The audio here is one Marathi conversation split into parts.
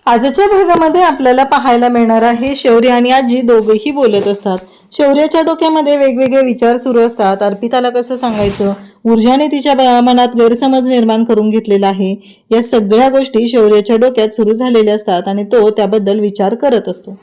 आजच्या भागामध्ये आपल्याला पाहायला मिळणार आहे शौर्य आणि आजी दोघेही बोलत असतात। शौर्याच्या डोक्यामध्ये वेगवेगळे विचार सुरू असतात। अर्पिताला कसं सांगायचं, ऊर्जाने तिच्या मनात गैरसमज निर्माण करून घेतलेला आहे, या सगळ्या गोष्टी शौर्याच्या डोक्यात सुरू झालेल्या असतात आणि तो त्याबद्दल विचार करत असतो।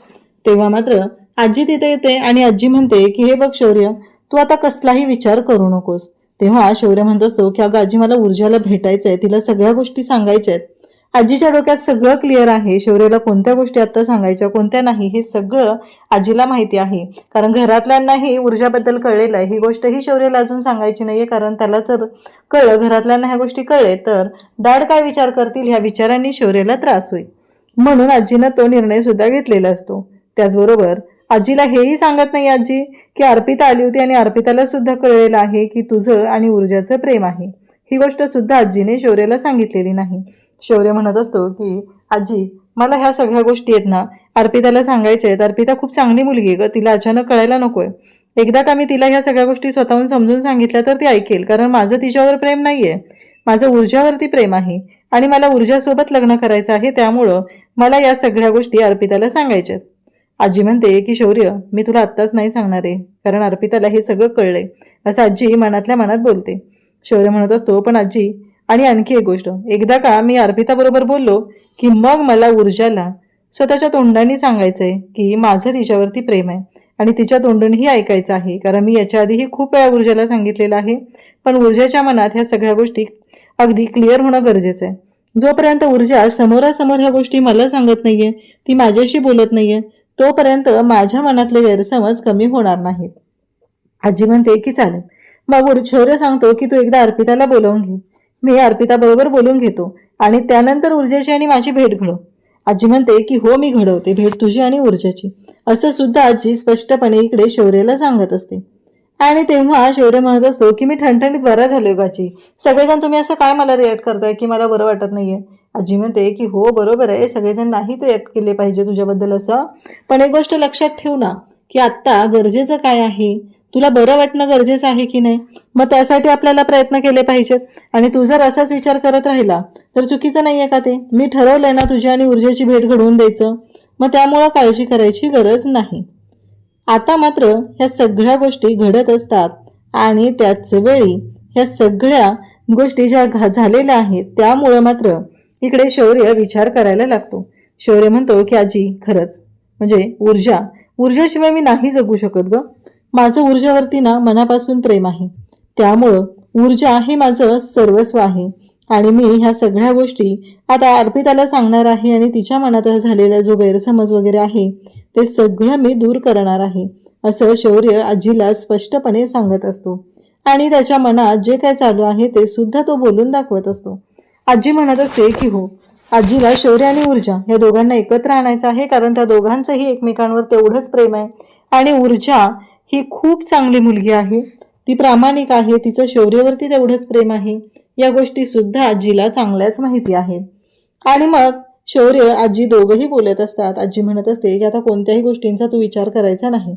तेव्हा मात्र आजी तिथे येते आणि आजी म्हणते की हे बघ शौर्य, तू आता कसलाही विचार करू नकोस। तेव्हा शौर्य म्हणत असतो की अगं आजी, मला ऊर्जाला भेटायचंय, तिला सगळ्या गोष्टी सांगायच्या आहेत। आजीच्या डोक्यात सगळं क्लिअर आहे, शौर्याला कोणत्या गोष्टी आता सांगायच्या कोणत्या नाही हे सगळं आजीला माहिती आहे। कारण घरातल्यांनाही ऊर्जाबद्दल कळलेलं आहे, ही गोष्टही शौर्याला अजून सांगायची नाहीये, कारण त्याला जर कळलं, घरातल्यांना ह्या गोष्टी कळले तर दाड काय विचार करतील ह्या विचारांनी शौर्याला त्रास होईल, म्हणून आजीनं तो निर्णय सुद्धा घेतलेला असतो। त्याचबरोबर आजीला हेही सांगत नाही आजी की अर्पिता आली होती आणि अर्पिताला सुद्धा कळलेलं आहे की तुझं आणि ऊर्जाचं प्रेम आहे, ही गोष्ट सुद्धा आजीने शौर्याला सांगितलेली नाही। शौर्य म्हणत असतो की आजी, मला ह्या सगळ्या गोष्टी आहेत ना अर्पिताला सांगायच्या आहेत, अर्पिता खूप चांगली मुलगी आहे ग, तिला अचानक कळायला नकोय। एकदा का मी तिला ह्या सगळ्या गोष्टी स्वतःहून समजून सांगितल्या तर ती ऐकेल, कारण माझं तिच्यावर प्रेम नाहीये, माझं ऊर्जावरती प्रेम आहे आणि मला ऊर्जासोबत लग्न करायचं आहे, त्यामुळं मला या सगळ्या गोष्टी अर्पिताला सांगायच्यात। आजी म्हणते की शौर्य, मी तुला आत्ताच नाही सांगणार आहे, कारण अर्पिताला हे सगळं कळलंय, असं आजी मनातल्या मनात बोलते। शौर्य म्हणत असतो पण आजी, आणि आणखी एक गोष्ट, एकदा का मी अर्पिता बरोबर बोललो की मग मला ऊर्जाला स्वतःच्या तोंडाने सांगायचंय की माझं तिच्यावरती प्रेम आहे आणि तिच्या तोंडूनही ऐकायचं आहे, कारण मी याच्या आधीही खूप वेळा ऊर्जाला सांगितलेलं आहे, पण ऊर्जाच्या मनात ह्या सगळ्या गोष्टी अगदी क्लिअर होणं गरजेचं आहे। जोपर्यंत ऊर्जा समोरासमोर ह्या गोष्टी मला सांगत नाहीये, ती माझ्याशी बोलत नाहीये, तोपर्यंत माझ्या मनातले गैरसमज कमी होणार नाहीत। आजी म्हणते की चालेल, मग शौर्य सांगतो की तू एकदा अर्पिताला बोलावून घे, मी अर्पिता बरोबर बोलून घेतो आणि त्यानंतर ऊर्जाची आणि माझी भेट घडव। आजी म्हणते की हो, मी घडवते भेट तुझी आणि ऊर्जाची, असं सुद्धा आजी स्पष्टपणे इकडे शौर्याला सांगत असते। आणि तेव्हा शौर्य म्हणत असतो की मी ठणठणीत बरा झालोय गाची, सगळेजण तुम्ही असं काय मला रिॲक्ट करताय की मला बरं वाटत नाहीये। आजी म्हणते की हो बरोबर आहे, सगळेजण नाही रिॲक्ट केले पाहिजे तुझ्याबद्दल असं, पण एक गोष्ट लक्षात ठेव ना की आत्ता गरजेचं काय आहे, तुला बरं वाटणं गरजेचं आहे की नाही, मग त्यासाठी आपल्याला प्रयत्न केले पाहिजेत। आणि तू जर असाच विचार करत राहिला तर चुकीचं नाहीये का ते, मी ठरवलंय ना तुझी आणि ऊर्जेची भेट घडवून द्यायचं, मग त्यामुळं काळजी करायची गरज नाही। आता मात्र ह्या सगळ्या गोष्टी घडत असतात आणि त्याच वेळी ह्या सगळ्या गोष्टी ज्या झालेल्या आहेत त्यामुळं मात्र इकडे शौर्य विचार करायला लागतो। शौर्य म्हणतो की आजी, खरंच म्हणजे ऊर्जाशिवाय मी नाही जगू शकत ग, माझं ऊर्जावरती ना मनापासून प्रेम आहे, त्यामुळं ऊर्जा हे माझं सर्वस्व आहे आणि मी ह्या सगळ्या गोष्टी आता अर्पिताला सांगणार आहे आणि तिच्या मनात झालेला जो गैरसमज वगैरे आहे ते सगळं मी दूर करणार आहे, असं शौर्य आजीला स्पष्टपणे सांगत असतो आणि त्याच्या मनात जे काय चालू आहे ते सुद्धा तो बोलून दाखवत असतो। आजी म्हणत असते की हो, आजीला शौर्य आणि ऊर्जा या दोघांना एकत्र आणायचं आहे, कारण त्या दोघांचंही एकमेकांवर तेवढंच प्रेम आहे आणि ऊर्जा ही खूप चांगली मुलगी आहे, ती प्रामाणिक आहे, तिचं शौर्यावरती तेवढंच प्रेम आहे, या गोष्टी सुद्धा आजीला चांगल्याच माहिती आहेत। आणि मग शौर्य आजी दोघंही बोलत असतात। आजी म्हणत असते की आता कोणत्याही गोष्टींचा तू विचार करायचा नाही,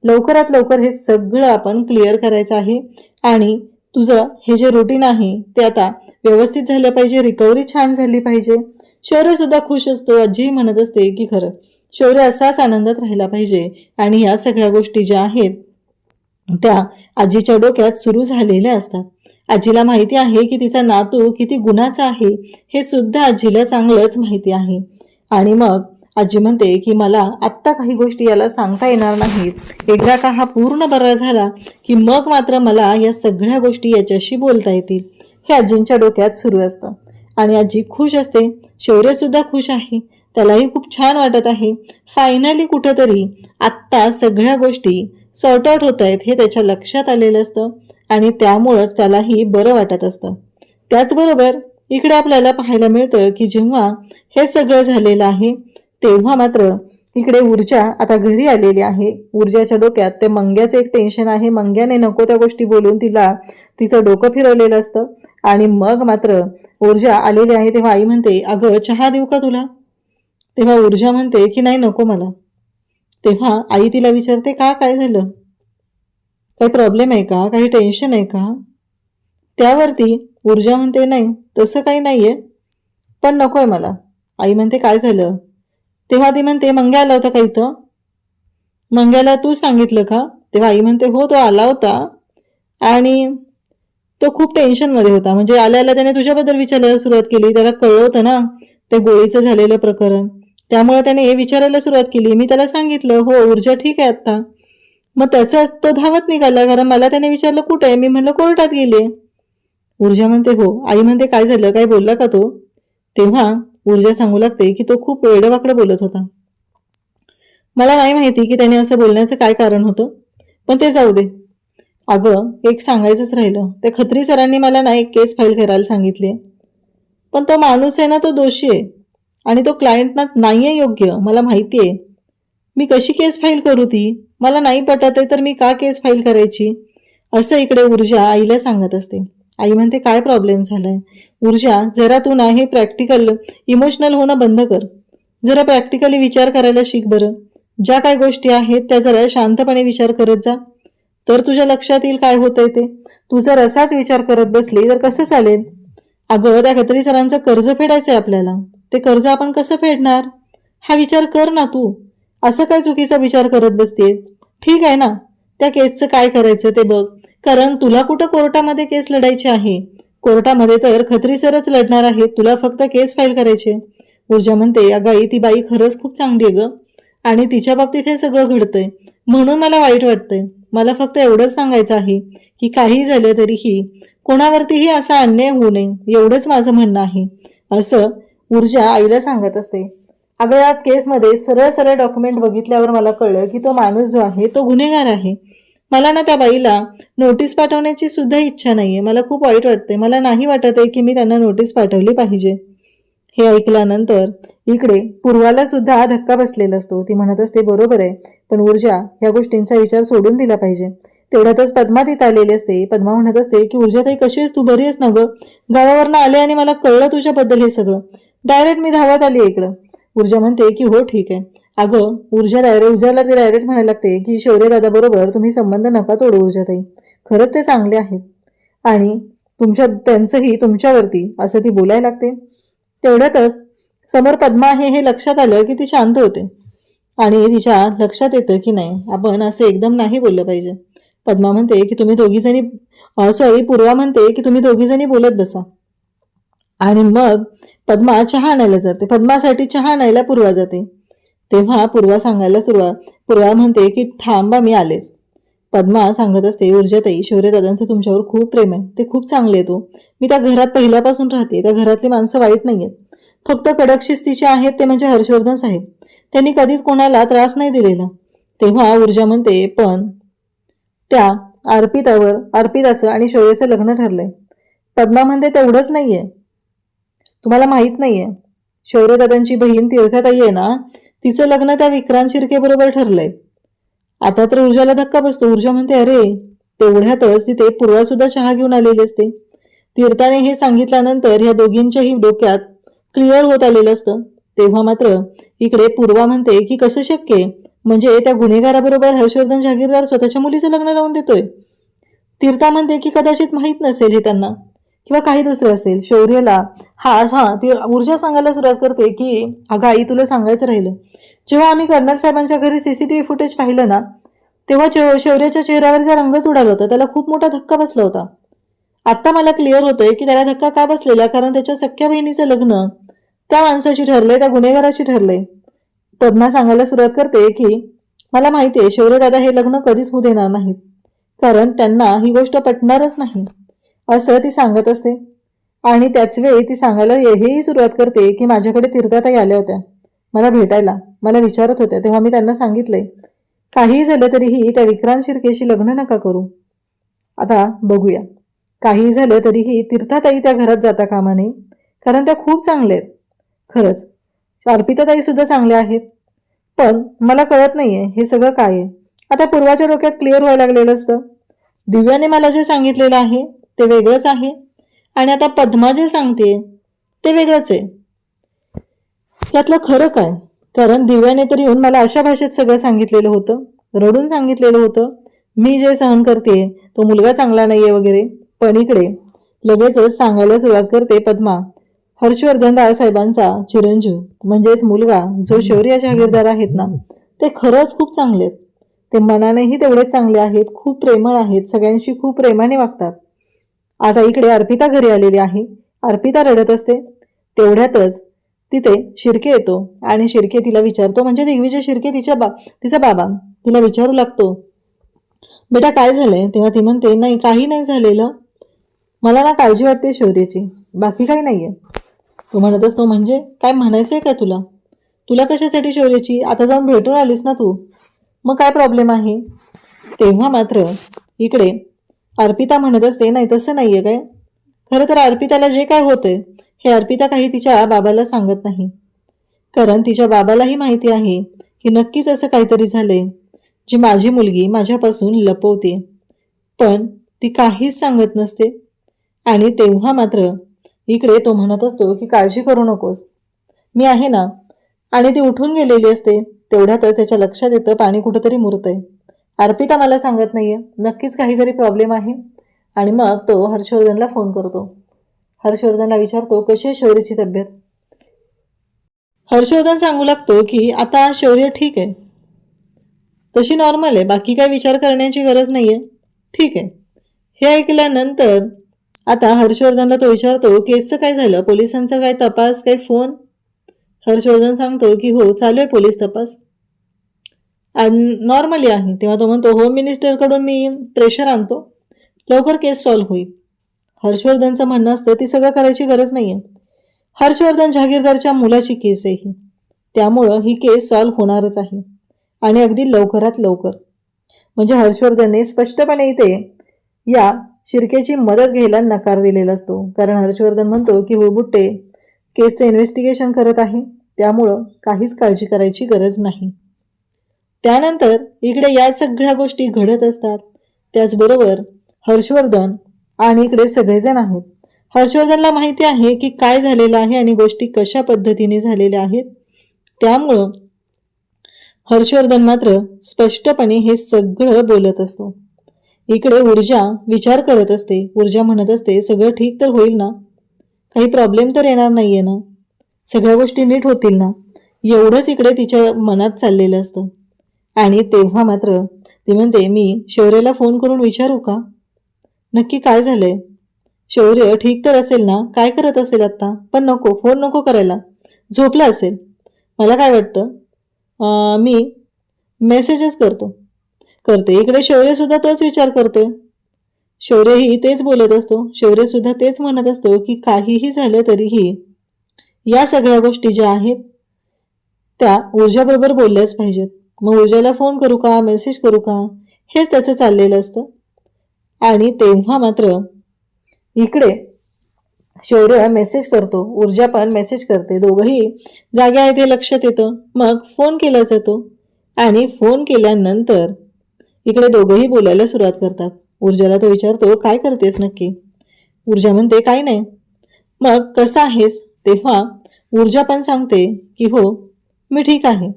लवकरात लवकर हे सगळं आपण क्लिअर करायचं आहे आणि तुझं हे जे रुटीन आहे ते आता व्यवस्थित झालं पाहिजे, रिकव्हरी छान झाली पाहिजे। शौर्य सुद्धा खुश असतो। आजी म्हणत असते की खरं शौर्य असाच आनंदात राहिला पाहिजे आणि या सगळ्या गोष्टी ज्या आहेत त्या आजीच्या डोक्यात सुरू झालेल्या असतात। आजीला माहिती आहे की तिचा नातू किती गुणाचा आहे, हे सुद्धा आजीला चांगलंच माहिती आहे। आणि मग आजी म्हणते की मला आत्ता काही गोष्टी याला सांगता येणार नाहीत, एकदा का हा पूर्ण बरा झाला की मग मात्र मला या सगळ्या गोष्टी याच्याशी बोलता येतील, हे आजींच्या डोक्यात सुरू असतं। आणि आजी खुश असते, शौर्य सुद्धा खुश आहे, त्यालाही खूप छान वाटत आहे, फायनली कुठंतरी आत्ता सगळ्या गोष्टी सॉर्ट आउट होत आहेत हे त्याच्या लक्षात आलेलं असतं आणि त्यामुळंच त्यालाही बरं वाटत असतं। त्याचबरोबर इकडे आपल्याला पाहायला मिळतं की जेव्हा हे सगळं झालेलं आहे तेव्हा मात्र इकडे ऊर्जा आता घरी आलेली आहे। ऊर्जाच्या डोक्यात ते मंग्याचं एक टेन्शन आहे, मंग्याने नको त्या गोष्टी बोलून तिचं डोकं फिरवलेलं असतं आणि मग मात्र ऊर्जा आलेली आहे। तेव्हा आई म्हणते अगं चहा देऊ का तुला, तेव्हा ऊर्जा म्हणते की नाही नको मला। तेव्हा आई तिला विचारते का, काय झालं, काही प्रॉब्लेम आहे का, काही टेन्शन आहे का, त्यावरती ऊर्जा म्हणते नाही तसं काही नाहीये पण नकोय मला। आई म्हणते काय झालं, तेव्हा ती म्हणते मंग्या आला होता का इथं? मंग्याला तू सांगितलं का? तेव्हा आई म्हणते हो तो आला होता आणि तो खूप टेन्शनमध्ये होता. म्हणजे आल्याला त्याने तुझ्याबद्दल विचारायला सुरुवात केली. त्याला कळलं होतं ना ते गोळीचं झालेलं प्रकरण, त्यामुळे त्याने हे विचारायला सुरुवात केली. मी त्याला सांगितलं हो ऊर्जा ठीक आहे आता. मग त्याचा तो धावत निघाला, कारण मला त्याने विचारलं कुठे आहे, मी म्हणलं कोर्टात गेले. ऊर्जा म्हणते हो. आई म्हणते काय झालं, काय बोलला का तो? तेव्हा ऊर्जा सांगू लागते की तो खूप वेडवाकडं बोलत होता. मला नाही माहिती की त्याने असं बोलण्याचं काय कारण होतं, पण ते जाऊ दे. अगं एक सांगायचंच राहिलं, त्या खत्री सरांनी मला ना एक केस फाईल करायला सांगितली, पण तो माणूस आहे ना तो दोषी आहे आणि तो क्लायंट ना नाही आहे योग्य, मला माहिती आहे. मी कशी केस फाईल करू ती? मला नाही पटत आहे तर मी का केस फाईल करायची? असं इकडे ऊर्जा आईला सांगत असते. आई म्हणते काय प्रॉब्लेम झालाय? ऊर्जा जरा तू ना हे प्रॅक्टिकल इमोशनल होणं बंद कर, जरा प्रॅक्टिकली विचार करायला शिक बरं. ज्या काय गोष्टी आहेत त्या जरा शांतपणे विचार करत जा, तर तुझ्या लक्षात येईल काय होतंय ते. तू जर असाच विचार करत बसली तर कसं चालेल? अगं त्या खत्री सरांचं कर्ज फेडायचंय आपल्याला, ते कर्ज आपण कसं फेडणार हा विचार कर ना तू. असं काय चुकीचा विचार करत बसते? ठीक आहे ना, त्या केसचं काय करायचं ते बघ, कारण तुला कुठं कोर्टामध्ये केस लढायची आहे? कोर्टामध्ये तर खत्री सरच लढणार आहेत, तुला फक्त केस फाईल करायचे. ऊर्जा म्हणते अगं आई ती बाई खरंच खूप चांगली आहे ग, आणि तिच्या बाबतीत हे सगळं घडतंय म्हणून मला वाईट वाटतंय. मला फक्त एवढंच सांगायचं आहे की काही झालं तरीही कोणावरतीही असा अन्याय होऊ नये, एवढंच माझं म्हणणं आहे, असं ऊर्जा आईला सांगत असते. अगं या केसमध्ये सरळ सरळ डॉक्युमेंट बघितल्यावर मला कळलं की तो माणूस जो आहे तो गुन्हेगार आहे. मला ना त्या बाईला नोटीस पाठवण्याची सुद्धा इच्छा नाहीये. मला खूप वाईट वाटते. मला नाही वाटत आहे की मी त्यांना नोटीस पाठवली पाहिजे. हे ऐकल्यानंतर इकडे पूर्वाला सुद्धा धक्का बसलेला असतो. ती म्हणत असते बरोबर आहे, पण ऊर्जा ह्या गोष्टींचा विचार सोडून दिला पाहिजे. तेवढ्यातच पद्मा तिथं आलेली असते. पद्मा म्हणत असते की ऊर्जा ताई कशी आहेस तू, बरी आहेस ना गं? गावावरनं आले आणि मला कळलं तुझ्याबद्दल हे सगळं, डायरेक्ट मी धावत आली इकडं. ऊर्जा म्हणते की हो ठीक आहे. अगं ऊर्जाला ती डायरेक्ट म्हणायला लागते की शौर्य दादा बरोबर तुम्ही संबंध नका तोडू ऊर्जाताई, खरंच ते चांगले आहेत आणि त्यांचंही तुमच्यावरती, असं ती बोलायला लागते. तेवढ्यातच समोर पद्मा आहे हे लक्षात आलं की ती शांत होते आणि तिच्या लक्षात येतं की नाही आपण असं एकदम नाही बोललं पाहिजे. पद्मा म्हणते की तुम्ही दोघीजणी पूर्वा म्हणते की तुम्ही दोघीजणी बोलत बसा. आणि मग पद्मा चहा आणायला जाते. पद्मासाठी चहा आणायला पूर्वा जाते. तेव्हा पूर्वा म्हणते की थांबा मी आलेच. पद्मा सांगत असते ऊर्जाताई शौर्यदादांचं तुमच्यावर खूप प्रेम आहे, ते खूप चांगले आहेत. मी त्या घरात पहिल्यापासून राहते, त्या घरातली माणसं वाईट नाही आहेत, फक्त कडक शिस्तीचे आहेत ते म्हणजे हर्षवर्धन साहेब, त्यांनी कधीच कोणाला त्रास नाही दिलेला. तेव्हा ऊर्जा म्हणते पण त्या अर्पिताचं आणि शौर्याचं लग्न ठरलंय. पद्मा म्हणते तेवढंच नाहीये, तुम्हाला माहित नाहीये शौर्यदादांची बहीण तीर्थाताई आहे ना, तिचं लग्न त्या विक्रांत शिर्के बरोबर ठरलंय. आता तर ऊर्जाला धक्का बसतो. ऊर्जा म्हणते अरे, तेवढ्यातच तिथे पूर्वा सुद्धा चहा घेऊन आलेली असते. तीर्थाने हे सांगितल्यानंतर ह्या दोघींच्याही डोक्यात क्लिअर होत आलेलं असतं. तेव्हा मात्र इकडे पूर्वा म्हणते की कसं शक्य आहे, म्हणजे त्या गुन्हेगाराबरोबर हर्षवर्धन जागीरदार स्वतःच्या मुलीचं लग्न लावून देतोय. तीर्था म्हणते की कदाचित माहीत नसेल हे त्यांना, किंवा काही दुसरं असेल. शौर्यला ती ऊर्जा सांगायला सुरुवात करते की अगं आई तुला सांगायचं राहिलं, जेव्हा आम्ही कर्नल साहेबांच्या घरी CCTV फुटेज पाहिलं ना, तेव्हा शौर्याच्या चेहऱ्यावरचा रंगच उडाला होता, त्याला खूप मोठा धक्का बसला होता. आता मला क्लिअर होतंय की त्याला धक्का का बसलेला, कारण त्याच्या सख्या बहिणीचं लग्न त्या माणसाशी ठरलंय, त्या गुन्हेगाराशी ठरलंय. पद्मा सांगायला सुरुवात करते की मला माहिती आहे शौर्यदादा हे लग्न कधीच होऊ देणार नाहीत, कारण त्यांना ही गोष्ट पटणारच नाही, असं ती सांगत असते. आणि त्याच वेळी ती सांगायला हेही सुरुवात करते की माझ्याकडे तीर्थाताई आल्या होत्या मला भेटायला, मला विचारत होत्या, तेव्हा मी त्यांना सांगितलंय काहीही झालं तरीही त्या विक्रांत शिर्केशी लग्न नका करू. आता बघूया, काही झालं तरीही तीर्थाताई त्या घरात जाता कामा नये, कारण त्या खूप चांगल्या आहेत. खरंच अर्पिताताई सुद्धा चांगल्या आहेत, पण मला कळत नाहीये हे सगळं काय आहे. आता पूर्वाच्या डोक्यात क्लिअर व्हायला लागलेलं असतं. दिव्याने मला जे सांगितलेलं आहे ते वेगळंच आहे, आणि आता पद्मा जे सांगते ते वेगळंच आहे. यातलं खरं काय? कारण दिव्याने तर येऊन मला अशा भाषेत सगळं सांगितलेलं होतं, रडून सांगितलेलं होतं मी जे सहन करते तो मुलगा चांगला नाहीये वगैरे, पण इकडे लगेचच सांगायला सुरुवात करते पद्मा हर्षवर्धन रावसाहेबांचा चिरंजीव म्हणजेच मुलगा जो शौर्य जहागीरदार आहेत ना, ते खरंच खूप चांगले आहेत. ते मनानेही तेवढेच चांगले आहेत, खूप प्रेमळ आहेत, सगळ्यांशी खूप प्रेमाने वागतात. आता इकडे अर्पिता घरी आलेली आहे. अर्पिता रडत असते. तेवढ्यातच तिथे शिर्के येतो आणि शिर्के तिला विचारतो, म्हणजे दिग्विजय शिर्के तिचा बाबा तिला विचारू लागतो, बेटा काय झालंय? तेव्हा ती म्हणते, नाही काही नाही झालेलं, मला ना काळजी वाटते शौर्याची, बाकी काही नाहीये. तो म्हणत असतो, म्हणजे काय म्हणायचंय का तुला? तुला कशासाठी शौर्याची? आता जाऊन भेटून आलीस ना तू, मग काय प्रॉब्लेम आहे? तेव्हा मात्र इकडे अर्पिता म्हणत असते, नाही तसं नाहीये काय. खरं तर अर्पिताला जे काय होतंय हे अर्पिता काही तिच्या बाबाला सांगत नाही, कारण तिच्या बाबालाही माहिती आहे की नक्कीच असं काहीतरी झालंय जी माझी मुलगी माझ्यापासून लपवते, पण ती काहीच सांगत नसते. आणि तेव्हा मात्र इकडे तो म्हणत असतो की काळजी करू नकोस, मी आहे ना. आणि ती उठून गेलेली असते. तेवढ्यातच त्याच्या लक्षात येतं पाणी कुठंतरी मुरतंय. अर्पिता मला सांगत नाहीये, नक्कीच काहीतरी प्रॉब्लेम आहे. आणि मग तो हर्षवर्धनला फोन करतो. हर्षवर्धनला विचारतो, कशी आहे शौर्याची तब्येत? हर्षवर्धन सांगू लागतो की आता शौर्य ठीक आहे, तशी नॉर्मल आहे, बाकी काही विचार करण्याची गरज नाहीये, ठीक आहे. हे ऐकल्यानंतर आता हर्षवर्धनला तो विचारतो, केसचं काय झालं? पोलिसांचा काय तपास, काही फोन? हर्षवर्धन सांगतो की हो चालू आहे पोलीस तपास, नॉर्मली आहे. तेव्हा तो म्हणतो, होम मिनिस्टरकडून मी प्रेशर आणतो, लवकर केस सॉल्व्ह होईल. हर्षवर्धनचं म्हणणं असतं ती सगळं करायची गरज नाहीये, हर्षवर्धन जहागीरदारच्या मुलाची केस आहे ही, त्यामुळं ही केस सॉल्व्ह होणारच आहे आणि अगदी लवकरात लवकर. म्हणजे हर्षवर्धनने स्पष्टपणे इथे या शिर्केची मदत घ्यायला नकार दिलेला असतो, कारण हर्षवर्धन म्हणतो की हो बुट्टे केसचं इन्व्हेस्टिगेशन करत आहे, त्यामुळं काहीच काळजी करायची गरज नाही. त्यानंतर इकडे या सगळ्या गोष्टी घडत असतात. त्याचबरोबर हर्षवर्धन आणि इकडे सगळेजण आहेत. हर्षवर्धनला माहिती आहे की काय झालेलं आहे आणि गोष्टी कशा पद्धतीने झालेल्या आहेत, त्यामुळं हर्षवर्धन मात्र स्पष्टपणे हे सगळं बोलत असतो. इकडे ऊर्जा विचार करत असते. ऊर्जा म्हणत असते, सगळं ठीक तर होईल ना, काही प्रॉब्लेम तर येणार नाहीये ना, सगळ्या गोष्टी नीट होतील ना, एवढंच इकडे तिच्या मनात चाललेलं असतं. आणि तेव्हा मात्र ती म्हणते, मी शौर्याला फोन करून विचारू का, नक्की काय झालंय? शौर्य ठीक तर असेल ना, काय करत असेल आत्ता? पण नको, फोन नको करायला, झोपला असेल. मला काय वाटतं मी मेसेजेस करते. इकडे शौर्यसुद्धा तोच विचार करतोय. शौर्यही तेच बोलत असतो. शौर्यसुद्धा तेच म्हणत असतो की काहीही झालं तरीही या सगळ्या गोष्टी ज्या आहेत त्या ऊर्जाबरोबर बोलल्याच पाहिजेत. मग ऊर्जाला फोन करू का, मेसेज करू का, हेच त्याचं चाललेलं असतं. आणि तेव्हा मात्र इकडे शौर्य मेसेज करतो, ऊर्जा पण मेसेज करते, दोघंही जागे आहेत हे लक्षात येतं. मग फोन केला जातो आणि फोन केल्यानंतर इकडे दोघंही बोलायला सुरुवात करतात. ऊर्जाला तो विचारतो, काय करतेस नक्की? ऊर्जा म्हणते, काय नाही. मग कसं आहेस? तेव्हा ऊर्जा पण सांगते की हो मी ठीक आहे.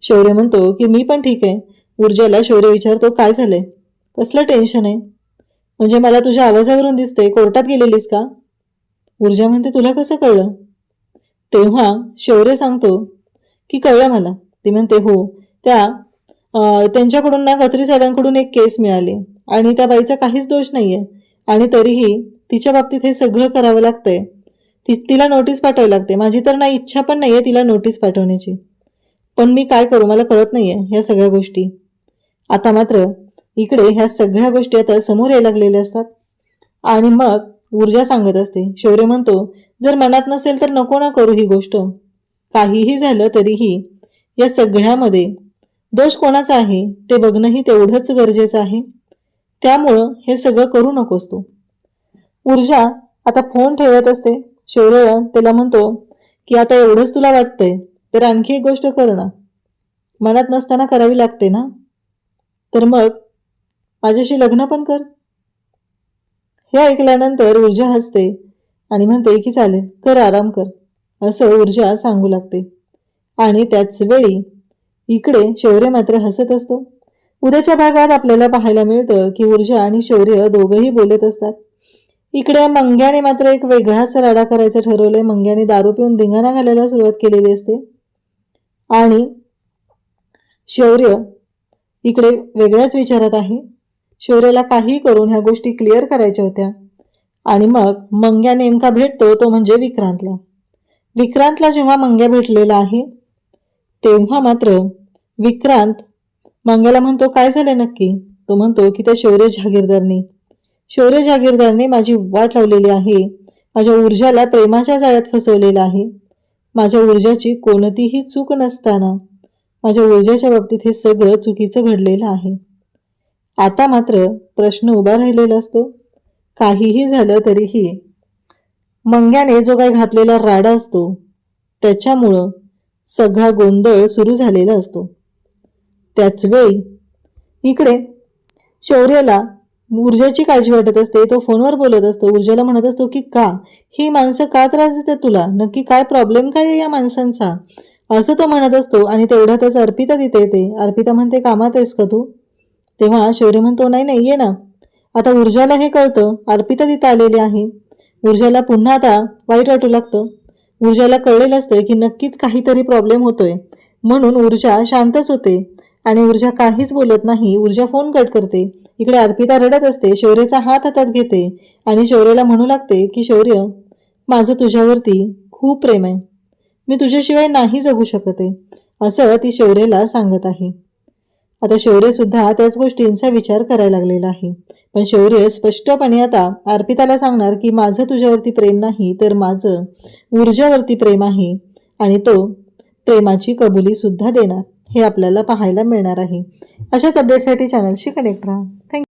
शौर्य म्हणतो की मी पण ठीक आहे. ऊर्जाला शौर्य विचारतो, काय झालंय, कसलं टेन्शन आहे? म्हणजे मला तुझ्या आवाजावरून दिसते कोर्टात गेलेलीस का? ऊर्जा म्हणते, तुला कसं कळलं? तेव्हा शौर्य सांगतो की कळलं मला. ती म्हणते, हो त्यांच्याकडून ना खत्री साहेबांकडून एक केस मिळाली आणि त्या बाईचा काहीच दोष नाहीये आणि तरीही तिच्या बाबतीत हे सगळं करावं लागतंय. तिला नोटीस पाठवावी लागते. माझी तर ना इच्छा पण नाहीये तिला नोटीस पाठवण्याची, पण मी काय करू, मला कळत नाहीये ह्या सगळ्या गोष्टी. आता मात्र इकडे ह्या सगळ्या गोष्टी आता समोर यायला लागलेल्या असतात आणि मग ऊर्जा सांगत असते. शौर्य म्हणतो, जर मनात नसेल तर नको ना करू ही गोष्ट, काहीही झालं तरीही या सगळ्यामध्ये दोष कोणाचा आहे ते बघणंही तेवढंच गरजेचं आहे, त्यामुळं हे सगळं करू नकोस तू. ऊर्जा आता फोन ठेवत असते. शौर्य त्याला म्हणतो की आता एवढंच तुला वाटतंय तर आणखी एक गोष्ट कर ना, मनात नसताना करावी लागते ना, तर मग माझ्याशी लग्न पण कर. हे ऐकल्यानंतर ऊर्जा हसते आणि म्हणते की चालेल, कर, आराम कर, असं ऊर्जा सांगू लागते. आणि त्याच वेळी इकडे शौर्य मात्र हसत असतो. उद्याच्या भागात आपल्याला पाहायला मिळतं की ऊर्जा आणि शौर्य दोघंही बोलत असतात. इकडे मंग्याने मात्र एक वेगळाच राडा करायचं ठरवलंय. मंग्याने दारू पिऊन धिंगाणा घालायला सुरुवात केलेली असते आणि शौर्य इकडे वेगळ्याच विचारात आहे. शौर्याला काही करून ह्या गोष्टी क्लिअर करायच्या होत्या. आणि मग मंग्या नेमका भेटतो तो म्हणजे विक्रांतला. विक्रांतला जेव्हा मंग्या भेटलेला आहे तेव्हा मात्र विक्रांत मंग्याला म्हणतो, काय झालं नक्की? तो म्हणतो की त्या शौर्य जहागीरदारने माझी वाट लावलेली आहे. माझ्या ऊर्जाला प्रेमाच्या जाळ्यात फसवलेलं आहे. माझ्या ऊर्जाची कोणतीही चूक नसताना माझ्या ऊर्जाच्या बाबतीत हे सगळं चुकीचं घडलेलं आहे. आता मात्र प्रश्न उभा राहिलेला असतो. काहीही झालं तरीही मंग्याने जो काही घातलेला राडा असतो त्याच्यामुळं सगळा गोंधळ सुरू झालेला असतो. त्याच वेळी इकडे शौर्याला ऊर्जाची काळजी वाटत असते. तो फोनवर बोलत असतो. ऊर्जाला म्हणत असतो की का ही माणसं का त्रास देतात तुला, नक्की काय प्रॉब्लेम काय आहे या माणसांचा, असं तो म्हणत असतो. आणि तेवढ्यातच अर्पिता तिथे येते. अर्पिता म्हणते, कामात आहेस का तू? तेव्हा शौर्य म्हणतो, नाही नाही ये ना. आता ऊर्जाला हे कळतं अर्पिता तिथे आलेली आहे. ऊर्जाला पुन्हा आता वाईट वाटू लागतं. ऊर्जाला कळलेलं असतं की नक्कीच काहीतरी प्रॉब्लेम होतोय. म्हणून ऊर्जा शांतच होते आणि ऊर्जा काहीच बोलत नाही. ऊर्जा फोन कट करते. इकडे अर्पिता रडत असते. शौर्याचा हात हातात घेते आणि शौर्याला म्हणू लागते की शौर्य, माझं तुझ्यावरती खूप प्रेम आहे. मी तुझ्याशिवाय नाही जगू शकत आहे, असं ती शौर्याला सांगत आहे. आता शौर्य सुद्धा त्याच गोष्टींचा विचार करायला लागलेला आहे. पण शौर्य स्पष्टपणे आता अर्पिताला सांगणार की माझं तुझ्यावरती प्रेम नाही तर माझं ऊर्जावरती प्रेम आहे आणि तो प्रेमाची कबुली सुद्धा देणार. हे आपल्याला पाहायला मिळणार आहे. अशाच अपडेटसाठी चॅनलशी कनेक्ट राहा. थँक्यू.